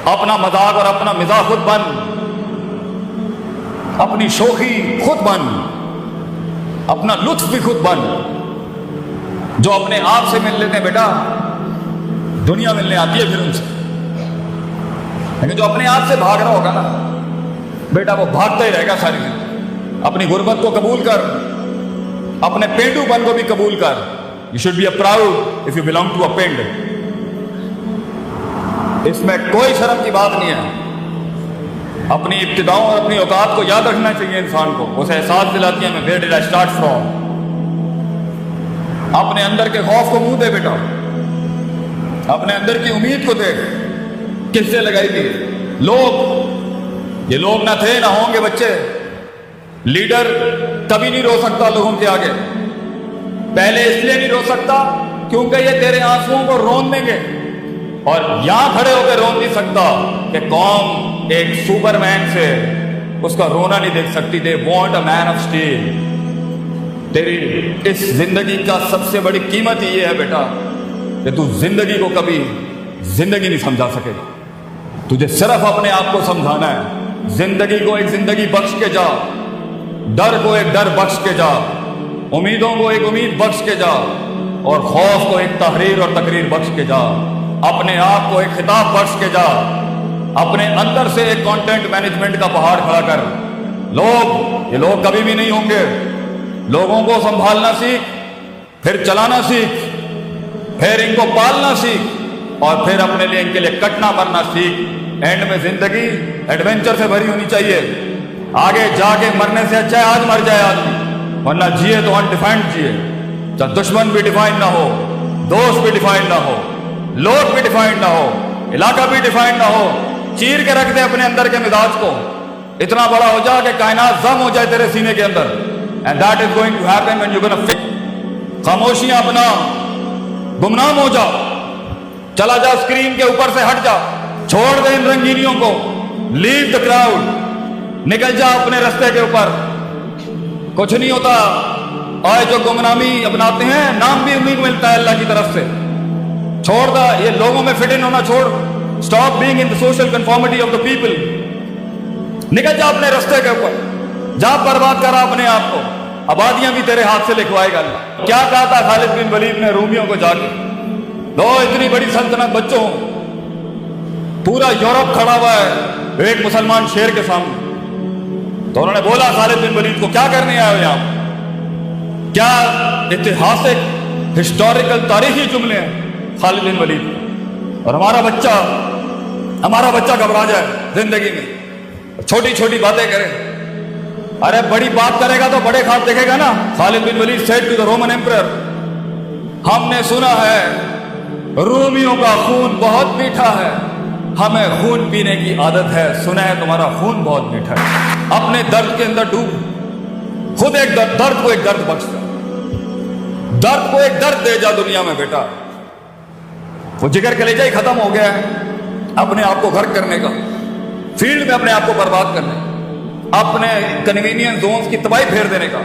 تو اپنا مذاق اور اپنا مزاح خود بن، اپنی شوخی خود بن، اپنا لطف بھی خود بن۔ جو اپنے آپ سے مل لیتے ہیں بیٹا، دنیا ملنے آتی ہے پھر ان سے، لیکن جو اپنے آپ سے بھاگ رہا ہوگا نا بیٹا، وہ بھاگتا ہی رہے گا ساری زندگی۔ اپنی غربت کو قبول کر، اپنے پینڈو پن کو بھی قبول کر۔ You should be a proud of you belong to a pind. اس میں کوئی شرم کی بات نہیں ہے۔ اپنی ابتداؤں اور اپنی اوقات کو یاد رکھنا چاہیے انسان کو، اسے احساس دلاتی ہے میں where dead I start from. اپنے اندر کے خوف کو منہ دے بیٹا، اپنے اندر کی امید کو دیکھ، کس سے لگائی گئی؟ لوگ، یہ لوگ نہ تھے نہ ہوں گے بچے۔ لیڈر کبھی نہیں رو سکتا لوگوں کے آگے، پہلے اس لیے نہیں رو سکتا کیونکہ یہ تیرے آنسوؤں کو رون دیں گے، اور یہاں کھڑے ہو کے رون نہیں سکتا کہ قوم ایک سپر مین سے اس کا رونا نہیں دیکھ سکتی۔ They want a man of steel. تیری اس زندگی کا سب سے بڑی قیمت یہ ہے بیٹا کہ تو زندگی کو کبھی زندگی نہیں سمجھا سکے گا، تجھے صرف اپنے آپ کو سمجھانا ہے۔ زندگی کو ایک زندگی بخش کے جا، ڈر کو ایک ڈر بخش کے جا، امیدوں کو ایک امید بخش کے جا، اور خوف کو ایک تحریر اور تقریر بخش کے جا۔ اپنے آپ کو ایک خطاب بخش کے جا، اپنے اندر سے ایک کانٹینٹ مینجمنٹ کا پہاڑ کھڑا کر۔ یہ لوگ کبھی بھی نہیں ہوں گے۔ لوگوں کو سنبھالنا سیکھ، پھر چلانا سیکھ، پھر ان کو پالنا سیکھ، اور پھر اپنے لیے ان کے لیے کٹنا مرنا سیکھ۔ اینڈ میں زندگی ایڈونچر سے بھری ہونی چاہیے۔ آگے جا کے مرنے سے اچھا ہے آج مر جائے آدمی، ورنہ جیے تو انڈیفائنڈ جیے، چاہے دشمن بھی ڈیفائن نہ ہو، دوست بھی ڈیفائن نہ ہو، لوگ بھی ڈیفائن نہ ہو، علاقہ بھی ڈیفائن نہ ہو۔ چیر کے رکھ دے اپنے اندر کے مزاج کو، اتنا بڑا ہو جا کہ کائنات ضم ہو جائے تیرے سینے کے اندر۔ And that is going to happen when you're gonna fix۔ خاموشیاں بنا، گمنام ہو جا، چلا جا اسکرین کے اوپر سے ہٹ جا، چھوڑ دے ان رنگینیوں کو، لیو دا کراؤڈ، نکل جا اپنے رستے کے اوپر۔ کچھ نہیں ہوتا، آج جو گمنامی اپناتے ہیں نام بھی امید ملتا ہے اللہ کی طرف سے۔ چھوڑ دا یہ لوگوں میں فٹ ان ہونا چھوڑ، stop being in the social conformity of the people. نکل جا اپنے رستے کے اوپر، جا برباد کرا اپنے آپ کو، آبادیاں بھی تیرے ہاتھ سے لکھوائے گا اللہ۔ کیا کہا تھا خالد بن ولید نے رومیوں کو جا کے؟ لو اتنی بڑی سلطنت بچوں، پورا یورپ کھڑا ہوا ہے ایک مسلمان شیر کے سامنے، تو انہوں نے بولا خالد بن ولید کو کیا کرنے آئے ہو یہاں؟ کیا اتہاسک ہسٹوریکل تاریخی جملے ہیں خالد بن ولید، اور ہمارا بچہ گھبرا جائے زندگی میں، چھوٹی چھوٹی باتیں کرے۔ ارے بڑی بات کرے گا تو بڑے خواب دیکھے گا نا۔ خالد بن ولید said to the Roman emperor، ہم نے سنا ہے رومیوں کا خون بہت میٹھا ہے، ہمیں خون پینے کی عادت ہے، سنا ہے تمہارا خون بہت میٹھا ہے۔ اپنے درد کے اندر ڈوب، خود ایک درد کو ایک درد بخش، درد کو ایک درد دے جا دنیا میں بیٹا۔ وہ جگر کلیجہ ہی ختم ہو گیا ہے اپنے آپ کو غرق کرنے کا، فیلڈ میں اپنے آپ کو برباد کرنے کا، اپنے کنوینئنس زونز کی تباہی پھیر دینے کا،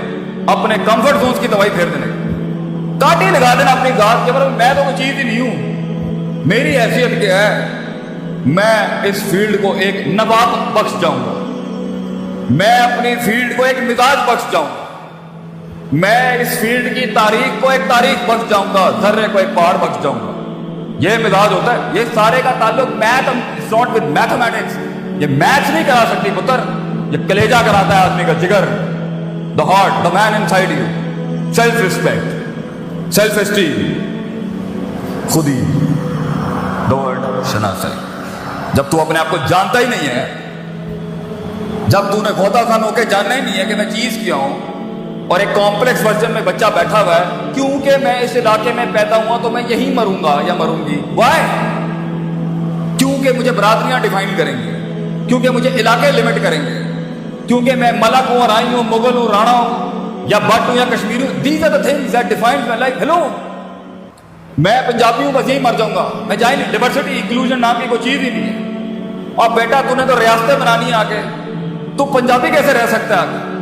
اپنے کمفرٹ زونز کی تباہی پھیر دینے کا۔ کاٹی لگا دینا اپنی ذات کے اوپر، میں تو کوئی چیز ہی نہیں ہوں، میری حیثیت کیا ہے؟ میں اس فیلڈ کو ایک نبات بخش جاؤں گا، میں اپنی فیلڈ کو ایک مزاج بخش جاؤں گا، میں اس فیلڈ کی تاریخ کو ایک تاریخ بخش جاؤں گا، ذرے کو ایک پہاڑ بخش جاؤں گا۔ یہ مزاج ہوتا ہے۔ یہ سارے کا تعلق میتھمیٹکس، یہ میتھس نہیں کرا سکتی پتر، یہ کلیجہ کراتا ہے آدمی کا، جگر، the heart, the man inside you, self respect, self esteem, خودی، دا ورڈ شناسی۔ جب تو اپنے آپ کو جانتا ہی نہیں ہے، جب تو نے غوطہ خان ہو کے جاننا ہی نہیں ہے کہ میں چیز کیا ہوں، اور ایک کمپلیکس ورژن میں بچہ بیٹھا ہوا ہے کیونکہ میں اس علاقے میں پیدا ہوا تو میں یہی مروں گا یا مروں گی۔ وائی؟ کیونکہ مجھے برادریاں ڈیفائن کریں گے، کیونکہ مجھے علاقے لمٹ کریں گے، کیونکہ میں ملک ہوں، رائی ہوں، مغل ہوں، رانا ہوں، یا بٹ ہوں یا کشمیری ہوں۔ These are the things that defines my life. Hello, میں پنجابی ہوں بس یہی مر جاؤں گا، میں جائیں نہیں۔ ڈائیورسٹی انکلوژن نام کی کوئی چیز ہی نہیں ہے۔ اور بیٹا تو نے تو ریاستیں بنانی ہے آگے، تو پنجابی کیسے رہ سکتا ہے آگے؟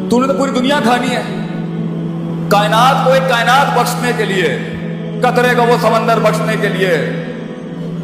تو نے تو پوری دنیا کھانی ہے۔ کائنات کو ایک کائنات بخشنے کے لیے، قطرے کو وہ سمندر بخشنے کے لیے،